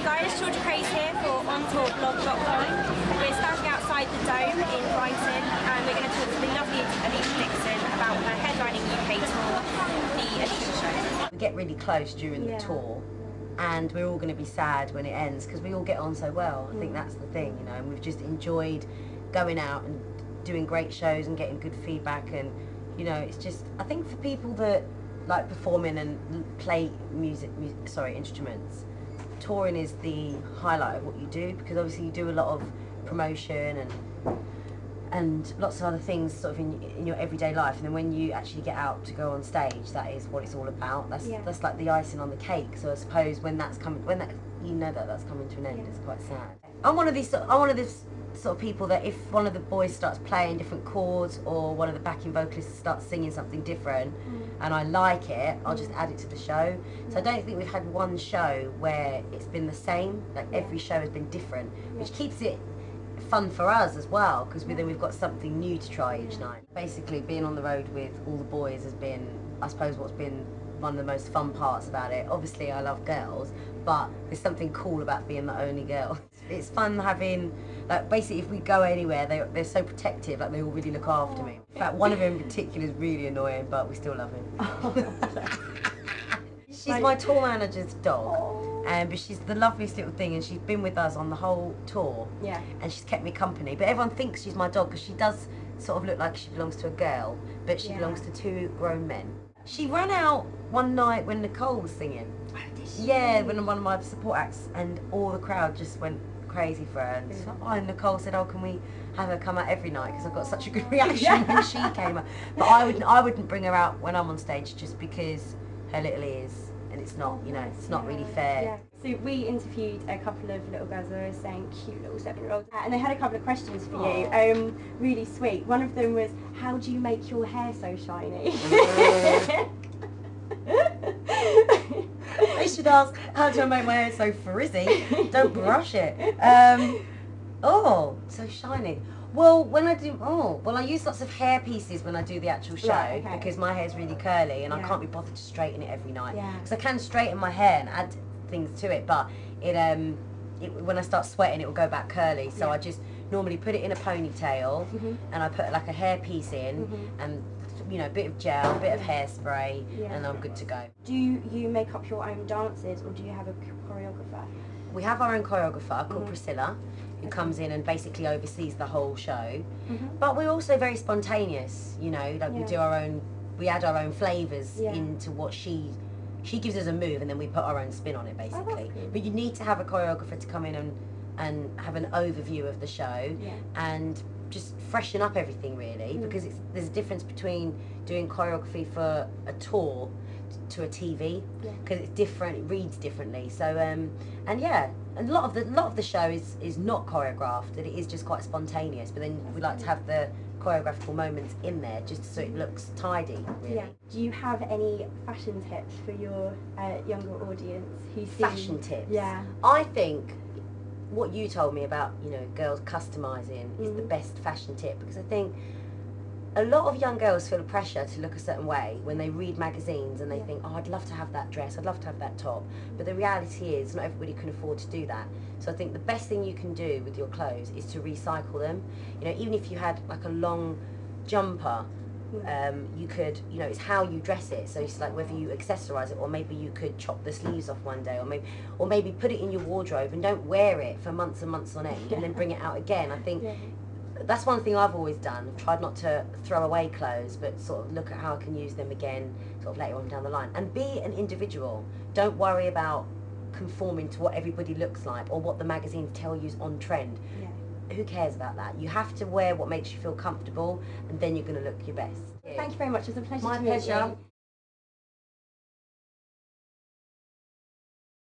Hey guys, Georgia Craze here for ontourblog.com. We're standing outside the Dome in Brighton and we're going to talk to the lovely Alesha Dixon about her headlining UK tour, the Alesha Show. We get really close during the tour and we're all going to be sad when it ends because we all get on so well. I think that's the thing, you know, and we've just enjoyed going out and doing great shows and getting good feedback, and you know, it's just, I think for people that like performing and play instruments, touring is the highlight of what you do, because obviously you do a lot of promotion and lots of other things sort of in your everyday life, and then when you actually get out to go on stage, that is what it's all about. That's like the icing on the cake. So I suppose when that's coming, you know that's coming to an end, it's quite sad. I'm one of these sort of people that if one of the boys starts playing different chords or one of the backing vocalists starts singing something different and I like it, I'll just add it to the show. So I don't think we've had one show where it's been the same. Like every show has been different, which keeps it fun for us as well, because then we've got something new to try each night. Basically being on the road with all the boys has been, I suppose, what's been one of the most fun parts about it. Obviously I love girls, but there's something cool about being the only girl. It's fun having, like, basically if we go anywhere, they're so protective, like they all really look after me. In fact, one of them in particular is really annoying, but we still love him. She's my tour manager's dog, but she's the loveliest little thing, and she's been with us on the whole tour, and she's kept me company. But everyone thinks she's my dog because she does sort of look like she belongs to a girl, but she belongs to two grown men. She ran out one night when Nicole was singing. Oh, did she? Yeah, when one of my support acts, and all the crowd just went crazy for her. And, and Nicole said, "Oh, can we have her come out every night?" Because I got such a good reaction when she came out. But I wouldn't bring her out when I'm on stage, just because her little ears, and it's not, you know, it's not really fair. Yeah. So we interviewed a couple of little girls who were saying cute little 7-year-olds, and they had a couple of questions for you. Really sweet. One of them was, how do you make your hair so shiny? They should ask, how do I make my hair so frizzy? Don't brush it. Oh, so shiny. Well, when I do, I use lots of hair pieces when I do the actual show, because my hair's really curly and I can't be bothered to straighten it every night. Because I can straighten my hair and add things to it, but when I start sweating, it will go back curly. So I just normally put it in a ponytail, and I put like a hair piece in, and you know, a bit of gel, a bit of hairspray, and I'm good to go. Do you make up your own dances, or do you have a choreographer? We have our own choreographer called Priscilla, who comes in and basically oversees the whole show. But we're also very spontaneous, you know, like we add our own flavours into what she gives us a move, and then we put our own spin on it, basically. But you need to have a choreographer to come in and have an overview of the show and just freshen up everything, really, because there's a difference between doing choreography for a tour to a TV, because it's different, it reads differently. So and yeah, a lot of the show is not choreographed, and it is just quite spontaneous, but then we like to have the choreographical moments in there just so it looks tidy, really. Do you have any fashion tips for your younger audience who see fashion tips? I think what you told me about, you know, girls customising is the best fashion tip, because I think a lot of young girls feel pressure to look a certain way when they read magazines, and they think, oh, I'd love to have that dress, I'd love to have that top, but the reality is not everybody can afford to do that. So I think the best thing you can do with your clothes is to recycle them. You know, even if you had like a long jumper, you could, you know, it's how you dress it. So it's like whether you accessorise it, or maybe you could chop the sleeves off one day, or maybe put it in your wardrobe and don't wear it for months and months on end, and then bring it out again. I think that's one thing I've always done. I've tried not to throw away clothes, but sort of look at how I can use them again sort of later on down the line. And be an individual. Don't worry about conforming to what everybody looks like or what the magazines tell you is on trend. Who cares about that? You have to wear what makes you feel comfortable, and then you're going to look your best. Thank you very much. It was a pleasure My to meet you. pleasure.